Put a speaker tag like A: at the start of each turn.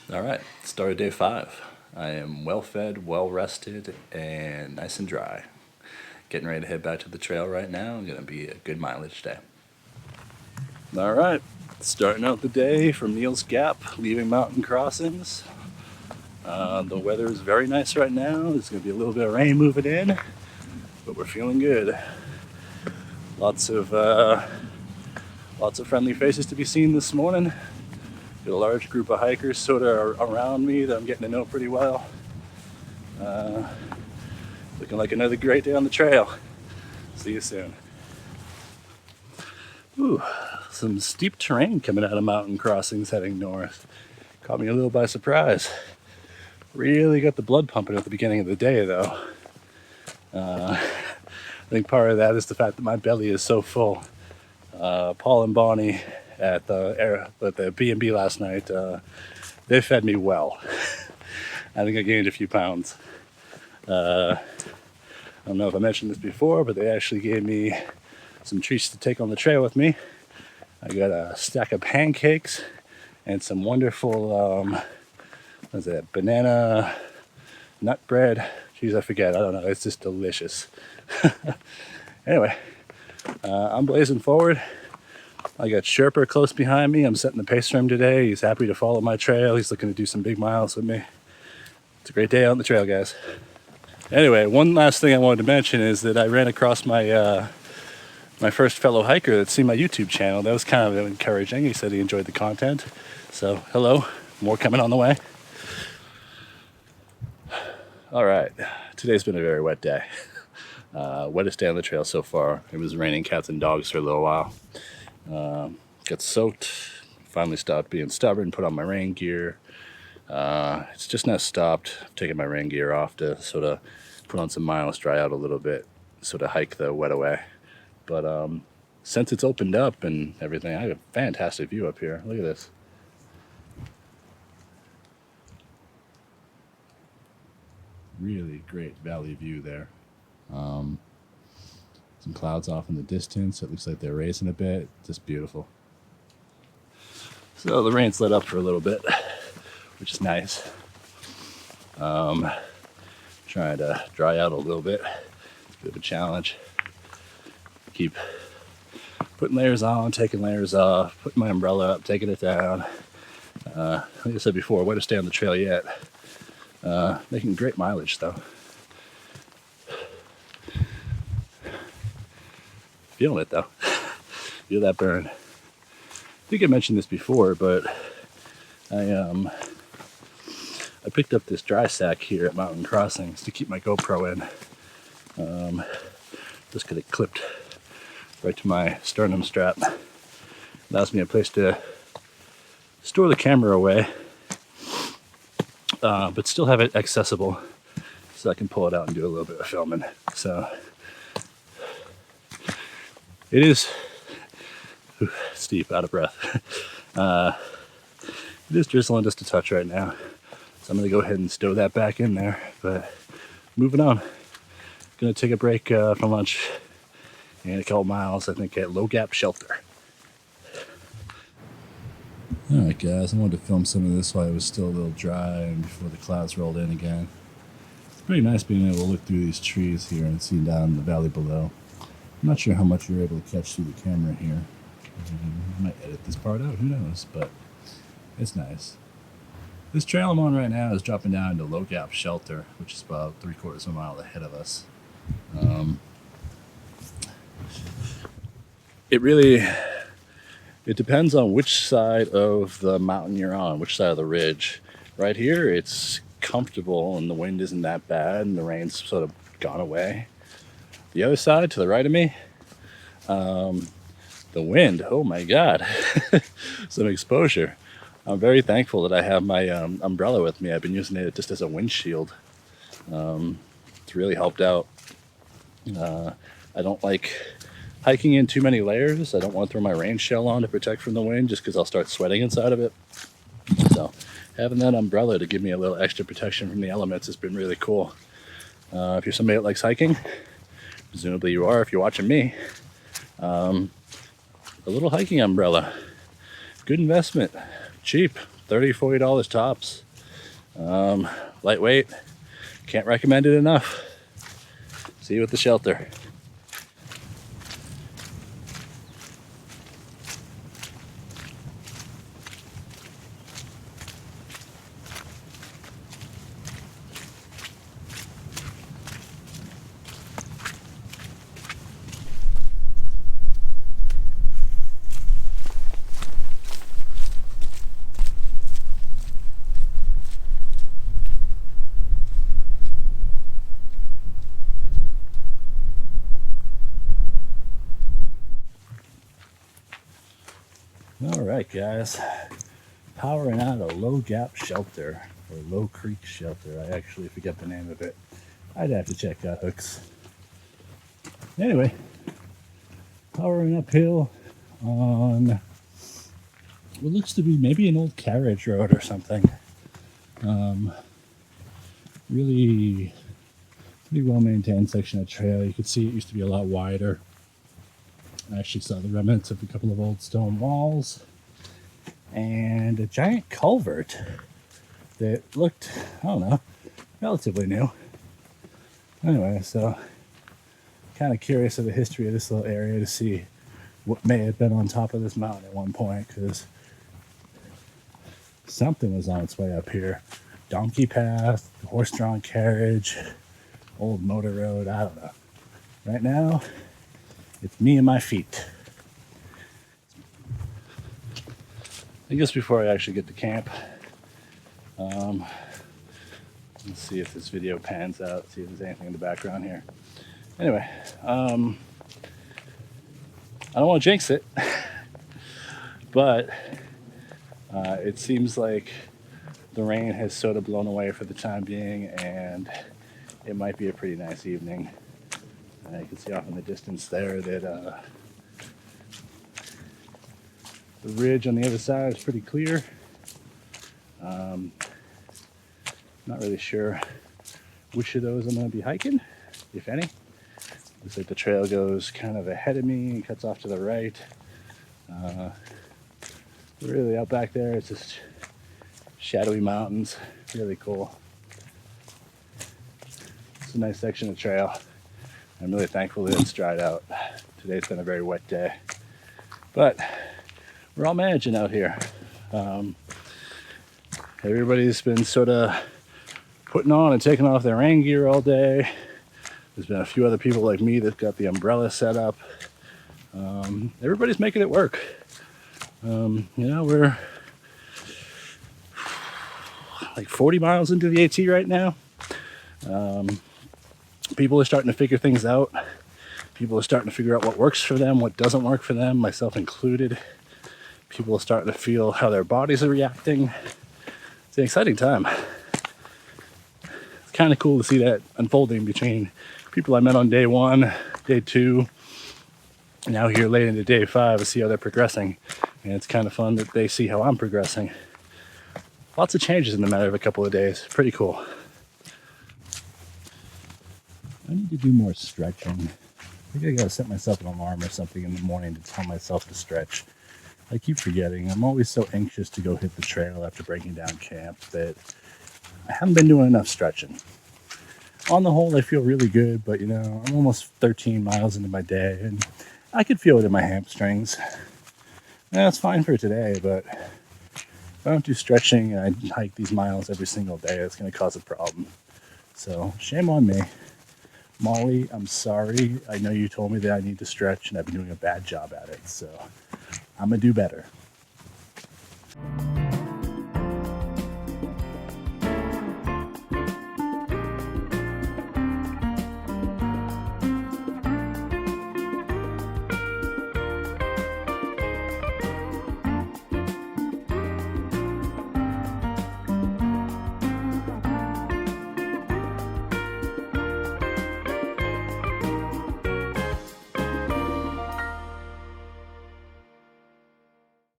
A: All right, start of day 5. I am well fed, well rested, and nice and dry. Getting ready to head back to the trail right now. Gonna be a good mileage day. All right, starting out the day from Neels Gap, leaving mountain crossings. The weather is very nice right now. There's gonna be a little bit of rain moving in, but we're feeling good. Lots of friendly faces to be seen this morning. Got a large group of hikers sort of around me that I'm getting to know pretty well. Looking like another great day on the trail. See you soon. Ooh, some steep terrain coming out of mountain crossings heading north. Caught me a little by surprise. Really got the blood pumping at the beginning of the day though. I think part of that is the fact that my belly is so full. Paul and Bonnie at the B&B last night, they fed me well. I think I gained a few pounds. I don't know if I mentioned this before, but they actually gave me some treats to take on the trail with me. I got a stack of pancakes and some wonderful, banana nut bread. Geez, I forget. I don't know. It's just delicious. Anyway, I'm blazing forward. I got Sherpa close behind me. I'm setting the pace for him today. He's happy to follow my trail. He's looking to do some big miles with me. It's a great day out on the trail, guys. Anyway, one last thing I wanted to mention is that I ran across my my first fellow hiker that's seen my YouTube channel. That was kind of encouraging. He said he enjoyed the content. So, hello. More coming on the way. All right. Today's been a very wet day. Wettest day on the trail so far. It was raining cats and dogs for a little while. Got soaked. Finally stopped being stubborn. Put on my rain gear. It's just now stopped. I've taken my rain gear off to sort of put on some miles, dry out a little bit, sort of hike the wet away. But since it's opened up and everything, I have a fantastic view up here. Look at this. Really great valley view there. Some clouds off in the distance. It looks like they're raising a bit. Just beautiful. So the rain's let up for a little bit, which is nice. Trying to dry out a little bit. It's a bit of a challenge. Keep putting layers on, taking layers off, putting my umbrella up, taking it down. Like I said before, wettest day on the trail yet. Making great mileage though. Feeling it though. Feel that burn. I think I mentioned this before, but I picked up this dry sack here at Mountain Crossings to keep my GoPro in. Just got it clipped right to my sternum strap. Allows me a place to store the camera away, but still have it accessible so I can pull it out and do a little bit of filming. So it is steep, out of breath. It is drizzling just a touch right now. So I'm going to go ahead and stow that back in there. But moving on. Going to take a break for lunch and a couple miles, I think, at Low Gap Shelter. Alright guys, I wanted to film some of this while it was still a little dry and before the clouds rolled in again. It's pretty nice being able to look through these trees here and see down the valley below. I'm not sure how much you're able to catch through the camera here. I might edit this part out, who knows, but it's nice. This trail I'm on right now is dropping down into Low Gap Shelter, which is about 3/4 of a mile ahead of us. It depends on which side of the mountain you're on, which side of the ridge. Right here, it's comfortable and the wind isn't that bad and the rain's sort of gone away. The other side, to the right of me, the wind, oh my God, some exposure. I'm very thankful that I have my umbrella with me. I've been using it just as a windshield. It's really helped out. I don't like hiking in too many layers. I don't want to throw my rain shell on to protect from the wind just because I'll start sweating inside of it. So having that umbrella to give me a little extra protection from the elements has been really cool. If you're somebody that likes hiking, presumably you are if you're watching me, a little hiking umbrella, good investment, cheap, $30, $40 tops. Lightweight, can't recommend it enough. See you at the shelter. All right, guys, powering out a Low Gap shelter, or Low Creek shelter. I actually forget the name of it. I'd have to check out hooks. Anyway, powering uphill on what looks to be maybe an old carriage road or something. Really pretty well maintained section of trail. You could see it used to be a lot wider. I actually saw the remnants of a couple of old stone walls and a giant culvert that looked, I don't know, relatively new. Anyway, so kind of curious of the history of this little area to see what may have been on top of this mountain at one point, because something was on its way up here. Donkey path, horse-drawn carriage, old motor road, I don't know. Right now, it's me and my feet. I guess before I actually get to camp, let's see if this video pans out, see if there's anything in the background here. Anyway, I don't want to jinx it, but it seems like the rain has sort of blown away for the time being, and it might be a pretty nice evening. You can see off in the distance there that the ridge on the other side is pretty clear. Not really sure which of those I'm going to be hiking, if any. Looks like the trail goes kind of ahead of me and cuts off to the right. Really out back there, it's just shadowy mountains, really cool. It's a nice section of trail. I'm really thankful that it's dried out. Today's been a very wet day, but we're all managing out here. Everybody's been sort of putting on and taking off their rain gear all day. There's been a few other people like me that got the umbrella set up. Everybody's making it work. We're like 40 miles into the AT right now. People are starting to figure things out. People are starting to figure out what works for them, what doesn't work for them, myself included. People are starting to feel how their bodies are reacting. It's an exciting time. It's kind of cool to see that unfolding between people I met on day 1, day 2, and now here late into day 5 to see how they're progressing. And it's kind of fun that they see how I'm progressing. Lots of changes in the matter of a couple of days. Pretty cool. I need to do more stretching. I think I gotta set myself an alarm or something in the morning to tell myself to stretch. I keep forgetting. I'm always so anxious to go hit the trail after breaking down camp that I haven't been doing enough stretching. On the whole, I feel really good, but I'm almost 13 miles into my day and I could feel it in my hamstrings. And that's fine for today, but if I don't do stretching and I hike these miles every single day, it's going to cause a problem. So shame on me. Molly, I'm sorry. I know you told me that I need to stretch and I've been doing a bad job at it, so I'm going to do better.